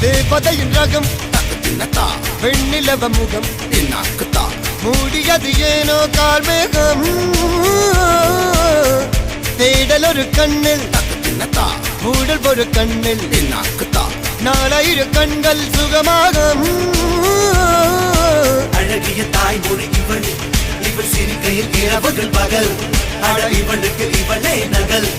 தேவதையின் ரகம் வெண்ணிலவ முகம் மூடியது ஏனோ கார்மேகம் தேடல் ஒரு கண்ணில் மூடல் ஒரு கண்ணில் நாலாயிர கண்கள் சுகமாக அழகிய தாய்மொழி இவள் இவள் சிரிக்கையில் இரவுகள் பகல் அழ இவளுக்கு இவளே நகல்.